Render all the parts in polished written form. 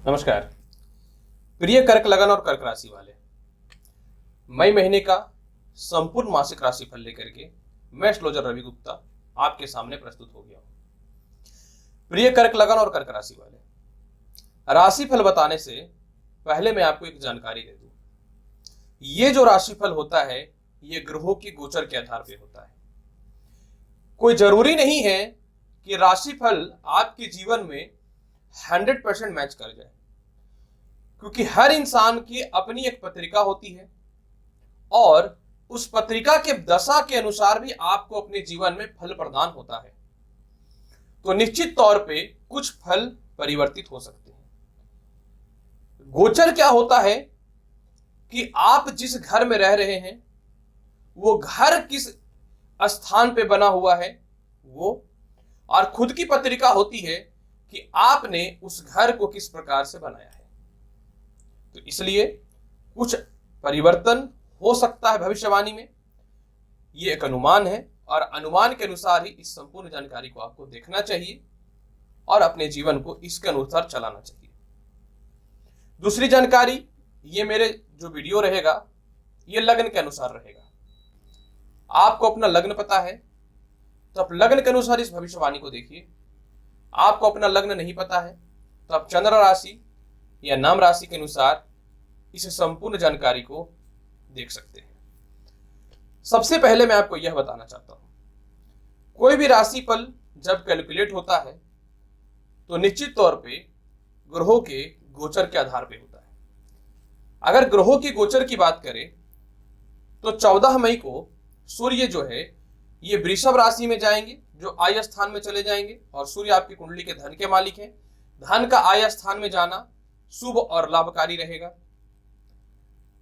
नमस्कार। प्रिय कर्क लगन और कर्क राशि वाले, मई महीने का संपूर्ण मासिक राशिफल लेकर के मैं एस्ट्रोलॉजर रवि गुप्ता आपके सामने प्रस्तुत हो गया हूं। प्रिय कर्क लगन और कर्क राशि वाले, राशिफल बताने से पहले मैं आपको एक जानकारी दे दूं। ये जो राशिफल होता है ये ग्रहों की गोचर के आधार पर होता है। कोई जरूरी नहीं है कि राशिफल आपके जीवन में 100% मैच कर जाए, क्योंकि हर इंसान की अपनी एक पत्रिका होती है और उस पत्रिका के दशा के अनुसार भी आपको अपने जीवन में फल प्रदान होता है। तो निश्चित तौर पे कुछ फल परिवर्तित हो सकते हैं। गोचर क्या होता है कि आप जिस घर में रह रहे हैं वो घर किस स्थान पे बना हुआ है वो, और खुद की पत्रिका होती है कि आपने उस घर को किस प्रकार से बनाया है। तो इसलिए कुछ परिवर्तन हो सकता है भविष्यवाणी में। ये एक अनुमान है और अनुमान के अनुसार ही इस संपूर्ण जानकारी को आपको देखना चाहिए और अपने जीवन को इसके अनुसार चलाना चाहिए। दूसरी जानकारी, ये मेरे जो वीडियो रहेगा ये लग्न के अनुसार रहेगा। आपको अपना लग्न पता है तो आप लग्न के अनुसार इस भविष्यवाणी को देखिए। आपको अपना लग्न नहीं पता है तो आप चंद्र राशि या नाम राशि के अनुसार इस संपूर्ण जानकारी को देख सकते हैं। सबसे पहले मैं आपको यह बताना चाहता हूं, कोई भी राशिफल जब कैलकुलेट होता है तो निश्चित तौर पे ग्रहों के गोचर के आधार पे होता है। अगर ग्रहों की गोचर की बात करें तो 14 मई को सूर्य जो है ये वृषभ राशि में जाएंगे, जो आय स्थान में चले जाएंगे, और सूर्य आपकी कुंडली के धन के मालिक हैं। धन का आय स्थान में जाना शुभ और लाभकारी रहेगा।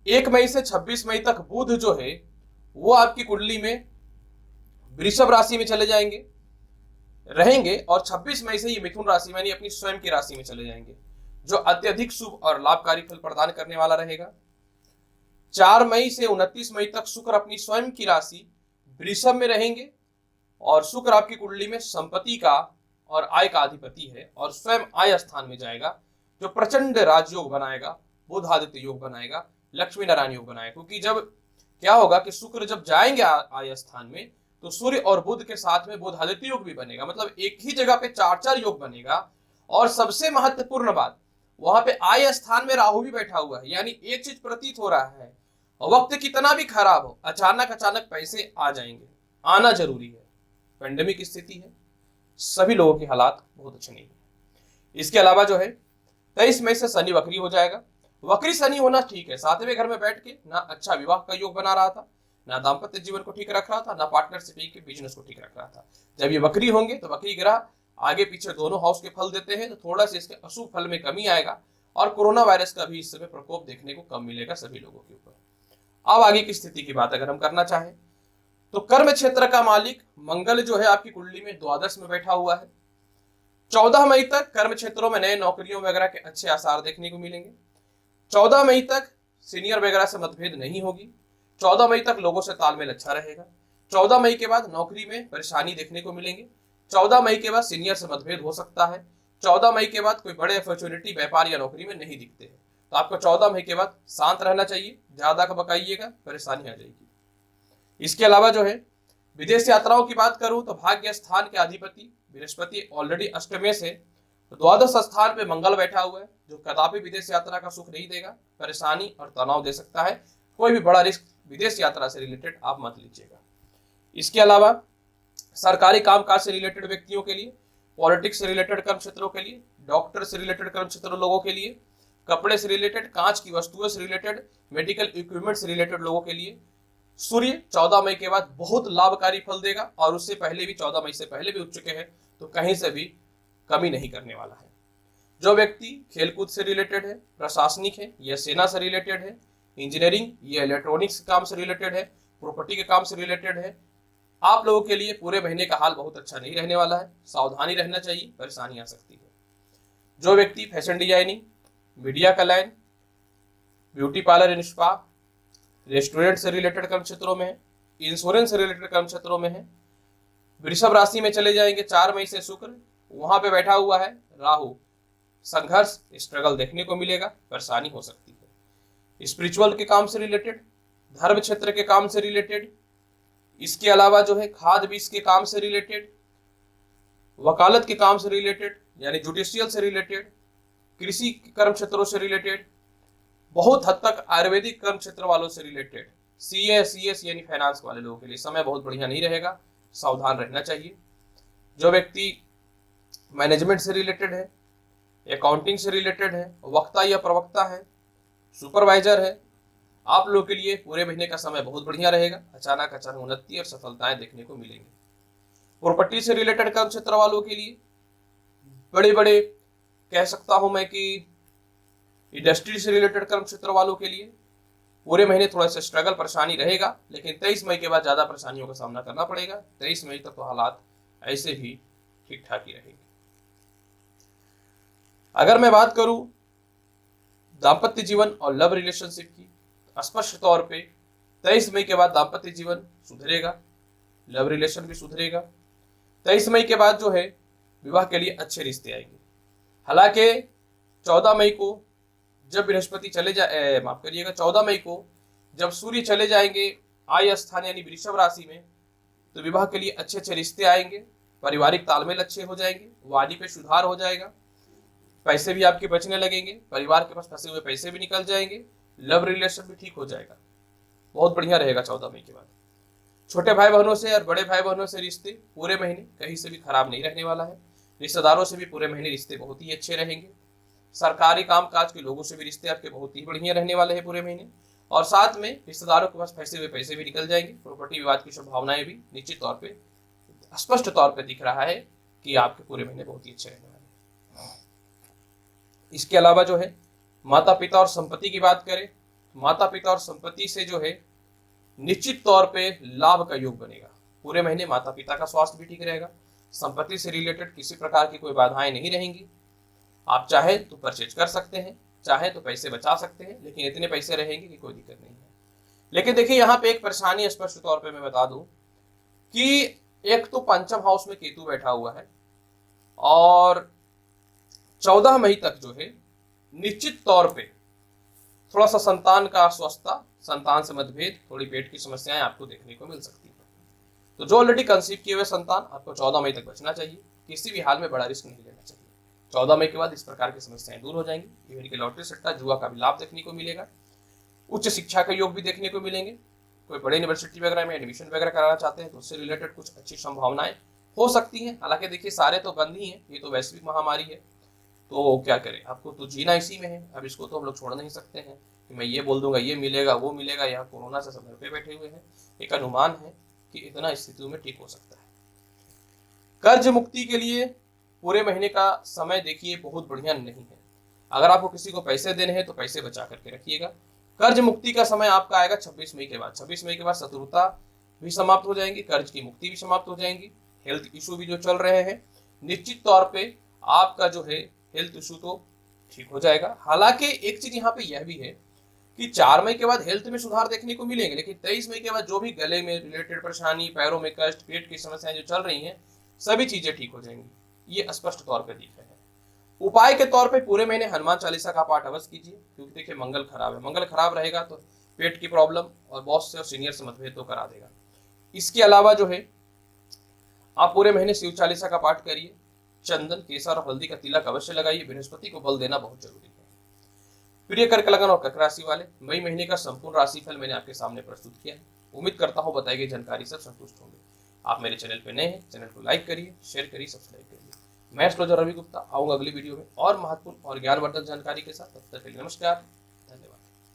1 मई से 26 मई तक बुध जो है वो आपकी कुंडली में वृषभ राशि में चले जाएंगे रहेंगे, और 26 मई से ये मिथुन राशि में यानी अपनी स्वयं की राशि में चले जाएंगे, जो अत्यधिक शुभ और लाभकारी फल प्रदान करने वाला रहेगा। 4 मई से 29 मई तक शुक्र अपनी स्वयं की राशि वृषभ में रहेंगे, और शुक्र आपकी कुंडली में संपत्ति का और आय का अधिपति है और स्वयं आय स्थान में जाएगा, जो प्रचंड राजयोग बनाएगा, बुध आदित्य योग बनाएगा, लक्ष्मी नारायण योग बनाएगा। क्योंकि जब क्या होगा कि शुक्र जब जाएंगे आय स्थान में तो सूर्य और बुध के साथ में बुध आदित्य योग भी बनेगा, मतलब एक ही जगह पे 4 योग बनेगा। और सबसे महत्वपूर्ण बात, वहां पे आय स्थान में राहु भी बैठा हुआ है। यानी एक चीज प्रतीत हो रहा है, वक्त कितना भी खराब हो अचानक पैसे आ जाएंगे, आना जरूरी है। पेंडेमिक स्थिति है, सभी लोगों के हालात बहुत अच्छे नहीं है। इसके अलावा जो है 23 मई से शनि वक्री हो जाएगा। वक्री शनि होना ठीक है, 7वें घर में बैठ के ना अच्छा विवाह का योग बना रहा था, ना दाम्पत्य जीवन को ठीक रख रहा था, ना पार्टनरशिप के बिजनेस को ठीक रख रहा था। जब ये वक्री होंगे तो वक्री ग्रह आगे पीछे दोनों हाउस के फल देते हैं, तो थोड़ा सा इसके अशुभ फल में कमी आएगा और कोरोना वायरस का भी इस समय प्रकोप देखने को कम मिलेगा सभी लोगों के ऊपर। अब आगे की स्थिति की बात अगर हम करना चाहें तो कर्म क्षेत्र का मालिक मंगल जो है आपकी कुंडली में द्वादश में बैठा हुआ है। 14 मई तक कर्म क्षेत्रों में नए नौकरियों वगैरह के अच्छे आसार देखने को मिलेंगे। 14 मई तक सीनियर वगैरह से मतभेद नहीं होगी। 14 मई तक लोगों से तालमेल अच्छा रहेगा। 14 मई के बाद नौकरी में परेशानी देखने को मिलेंगे। 14 मई के बाद सीनियर से मतभेद हो सकता है। 14 मई के बाद कोई बड़े अपॉर्चुनिटी व्यापार या नौकरी में नहीं दिखते हैं, तो आपको 14 मई के बाद शांत रहना चाहिए, ज्यादा बकाइएगा, परेशानी आ जाएगी। इसके अलावा जो है विदेश यात्राओं की बात करूं तो भाग्य स्थान के अधिपति बृहस्पति ऑलरेडी अष्टमें से, तो द्वादश स्थान पे मंगल बैठा हुआ है, जो कदापि विदेश यात्रा का सुख नहीं देगा, परेशानी और तनाव दे सकता है। कोई भी बड़ा रिस्क विदेश यात्रा से रिलेटेड आप मत लीजिएगा। इसके अलावा सरकारी कामकाज से रिलेटेड व्यक्तियों के लिए, पॉलिटिक्स से रिलेटेड कर्म क्षेत्रों के लिए, डॉक्टर से रिलेटेड कर्म क्षेत्र लोगों के लिए, कपड़े से रिलेटेड, कांच की वस्तुओं से रिलेटेड, मेडिकल इक्विपमेंट से रिलेटेड लोगों के लिए सूर्य 14 मई के बाद बहुत लाभकारी फल देगा, और उससे पहले भी 14 मई से पहले भी उठ चुके हैं, तो कहीं से भी कमी नहीं करने वाला है। जो व्यक्ति खेलकूद से रिलेटेड है, प्रशासनिक है या सेना से रिलेटेड है, इंजीनियरिंग या इलेक्ट्रॉनिक्स काम से रिलेटेड है, प्रॉपर्टी के काम से रिलेटेड है, आप लोगों के लिए पूरे महीने का हाल बहुत अच्छा नहीं रहने वाला है। सावधानी रहना चाहिए, परेशानी आ सकती है। जो व्यक्ति फैशन डिजाइनिंग, मीडिया का line, beauty parlour and spa, restaurant से रिलेटेड कर्म क्षेत्रों में है, इंश्योरेंस से रिलेटेड कर्म क्षेत्रों में है, वृषभ राशि में चले जाएंगे 4 मई से शुक्र, वहां पे बैठा हुआ है राहु, संघर्ष, स्ट्रगल देखने को मिलेगा, परेशानी हो सकती है। स्पिरिचुअल के काम से रिलेटेड, धर्म क्षेत्र के काम से रिलेटेड, इसके अलावा जो है खाद बीज के काम से रिलेटेड, वकालत के काम से रिलेटेड यानी जुडिशियल से रिलेटेड, कृषि कर्म क्षेत्रों से रिलेटेड, बहुत हद तक आयुर्वेदिक कर्म क्षेत्र वालों से रिलेटेड, सीएस यानी फाइनेंस वाले लोगों के लिए समय बहुत बढ़िया नहीं रहेगा, सावधान रहना चाहिए। जो व्यक्ति मैनेजमेंट से रिलेटेड है, अकाउंटिंग से रिलेटेड है, वक्ता या प्रवक्ता है, सुपरवाइजर है, आप लोगों के लिए पूरे महीने का समय बहुत बढ़िया रहेगा। अचानक उन्नति और सफलताएं देखने को मिलेंगी। प्रॉपर्टी से रिलेटेड कर्म क्षेत्र वालों के लिए बड़े बड़े कह सकता हूं मैं कि इंडस्ट्री से रिलेटेड कर्म क्षेत्र वालों के लिए पूरे महीने थोड़ा सा स्ट्रगल, परेशानी रहेगा, लेकिन 23 मई के बाद ज्यादा परेशानियों का सामना करना पड़ेगा। 23 मई तक तो हालात ऐसे ही ठीक ठाक ही रहेंगे। अगर मैं बात करूं दाम्पत्य जीवन और लव रिलेशनशिप की, स्पष्ट तौर पे 23 मई के बाद दाम्पत्य जीवन सुधरेगा, लव रिलेशन भी सुधरेगा। 23 मई के बाद जो है विवाह के लिए अच्छे रिश्ते आएंगे। हालांकि 14 मई को जब बृहस्पति चले जाए, माफ करिएगा, 14 मई को जब सूर्य चले जाएंगे आय स्थान यानी वृषभ राशि में, तो विवाह के लिए अच्छे अच्छे रिश्ते आएंगे, पारिवारिक तालमेल अच्छे हो जाएंगे, वाणी पे सुधार हो जाएगा, पैसे भी आपके बचने लगेंगे, परिवार के पास फंसे हुए पैसे भी निकल जाएंगे, लव रिलेशन भी ठीक हो जाएगा, बहुत बढ़िया रहेगा 14 मई के बाद। छोटे भाई बहनों से और बड़े भाई बहनों से रिश्ते पूरे महीने कहीं से भी खराब नहीं रहने वाला है। रिश्तेदारों से भी पूरे महीने रिश्ते बहुत ही अच्छे रहेंगे। सरकारी कामकाज के लोगों से भी रिश्ते आपके बहुत ही बढ़िया रहने वाले हैं पूरे महीने, और साथ में रिश्तेदारों के पास फंसे हुए पैसे भी निकल जाएंगे। प्रॉपर्टी विवाद की संभावनाएं भी निश्चित तौर पे, स्पष्ट तौर पे दिख रहा है कि आपके पूरे महीने बहुत ही अच्छे रहने वाले हैं। इसके अलावा जो है माता पिता और संपत्ति की बात करें, माता पिता और संपत्ति से जो है निश्चित तौर पे लाभ का योग बनेगा। पूरे महीने माता पिता का स्वास्थ्य भी ठीक रहेगा। संपत्ति से रिलेटेड किसी प्रकार की कोई बाधाएं नहीं रहेंगी। आप चाहे तो परचेज कर सकते हैं, चाहे तो पैसे बचा सकते हैं, लेकिन इतने पैसे रहेंगे कि कोई दिक्कत नहीं है। लेकिन देखिए यहाँ पे एक परेशानी स्पष्ट तौर पे मैं बता दूं कि एक तो पंचम हाउस में केतु बैठा हुआ है, और 14 मई तक जो है निश्चित तौर पे थोड़ा सा संतान का अस्वस्थता, संतान से मतभेद, थोड़ी पेट की समस्याएं आपको देखने को मिल सकती है। तो जो ऑलरेडी कंसीव किए हुए संतान, आपको 14 मई तक बचना चाहिए, किसी भी हाल में बड़ा रिस्क नहीं लेना चाहिए। 14 मई के बाद इस प्रकार की समस्याएं दूर हो जाएंगी। इवन के लॉटरी सट्टा जुआ का भी लाभ देखने को मिलेगा। उच्च शिक्षा के योग भी देखने को मिलेंगे। कोई बड़े यूनिवर्सिटी वगैरह में एडमिशन वगैरह कराना चाहते हैं तो उससे रिलेटेड कुछ अच्छी संभावनाएं हो सकती हैं। हालांकि देखिए सारे तो बंद ही हैं, ये तो वैश्विक महामारी है, तो क्या करें, आपको तो जीना इसी में है। अब इसको तो हम लोग छोड़ नहीं सकते हैं कि मैं ये बोल दूंगा ये मिलेगा वो मिलेगा। यहाँ कोरोना से सब घर पे बैठे हुए हैं। एक अनुमान है कि इतना स्थितियों में ठीक हो सकता है। कर्ज मुक्ति के लिए पूरे महीने का समय देखिए बहुत बढ़िया नहीं है। अगर आपको किसी को पैसे देने हैं तो पैसे बचा करके रखिएगा। कर्ज मुक्ति का समय आपका आएगा 26 मई के बाद। 26 मई के बाद शत्रुता भी समाप्त हो जाएंगी, कर्ज की मुक्ति भी समाप्त हो जाएंगी। हेल्थ इशू भी जो चल रहे हैं, निश्चित तौर पे आपका जो है हेल्थ इशू तो ठीक हो जाएगा। हालांकि एक चीज यहाँ पे यह भी है कि 4 मई के बाद हेल्थ में सुधार देखने को मिलेंगे, लेकिन 23 मई के बाद जो भी गले में रिलेटेड परेशानी, पैरों में कष्ट, पेट की समस्याएं जो चल रही हैं, सभी चीजें ठीक हो जाएंगी, ये स्पष्ट तौर पे दिख रहे हैं। उपाय के तौर पे पूरे महीने हनुमान चालीसा का पाठ अवश्य कीजिए, क्योंकि देखिए मंगल खराब है। मंगल खराब रहेगा तो पेट की प्रॉब्लम और बॉस से और सीनियर से मतभेद तो करा देगा। इसके अलावा जो है आप पूरे महीने शिव चालीसा का पाठ करिए। चंदन, केसर और हल्दी का तिलक अवश्य लगाइए। बृहस्पति को बल देना बहुत जरूरी है। प्रिय कर्क लगन और कर्क राशि वाले, मई महीने का संपूर्ण राशिफल मैंने आपके सामने प्रस्तुत किया है। उम्मीद करता हूं बताई गई जानकारी से संतुष्ट होंगे। आप मेरे चैनल पे नए हैं, चैनल को लाइक करिए, शेयर करिए, सब्सक्राइब करिए। मैं एस्ट्रोलॉजर रवि गुप्ता आऊंगा अगली वीडियो में और महत्वपूर्ण और ज्ञानवर्धक जानकारी के साथ। तब तक के लिए नमस्कार।